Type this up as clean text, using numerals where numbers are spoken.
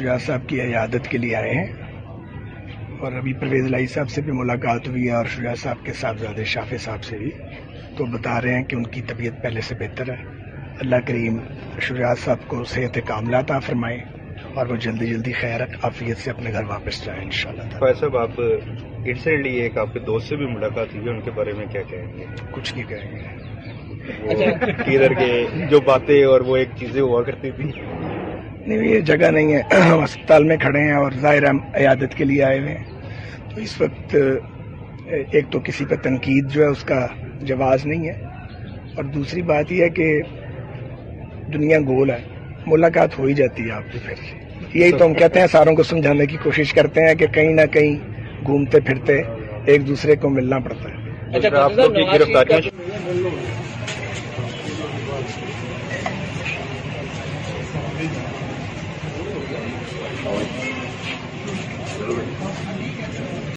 شجاعت صاحب کی عیادت کے لیے آئے ہیں اور ابھی پرویز الہی صاحب سے بھی ملاقات ہوئی ہے اور شجاعت صاحب کے صاحبزادے شافع صاحب سے بھی، تو بتا رہے ہیں کہ ان کی طبیعت پہلے سے بہتر ہے۔ اللہ کریم شجاعت صاحب کو صحت کاملہ عطا فرمائے اور وہ جلدی جلدی خیر عافیت سے اپنے گھر واپس جائیں انشاءاللہ تعالی۔ فیض صاحب، آپ انسیڈنٹلی ایک آپ کے دوست سے بھی ملاقات ہوئی ہے، ان کے بارے میں کیا کہیں گے؟ کچھ نہیں کہیں گے۔ ادھر کے جو باتیں اور وہ ایک چیزیں ہوا کرتی تھی، نہیں یہ جگہ نہیں ہے، ہم اسپتال میں کھڑے ہیں اور ظاہر ہم عیادت کے لیے آئے ہوئے ہیں، تو اس وقت ایک تو کسی پہ تنقید جو ہے اس کا جواز نہیں ہے، اور دوسری بات یہ ہے کہ دنیا گول ہے، ملاقات ہو ہی جاتی ہے آپ کی، پھر یہی تو ہم کہتے ہیں، ساروں کو سمجھانے کی کوشش کرتے ہیں کہ کہیں نہ کہیں گھومتے پھرتے ایک دوسرے کو ملنا پڑتا ہے۔ آپ کو گرفتاریاں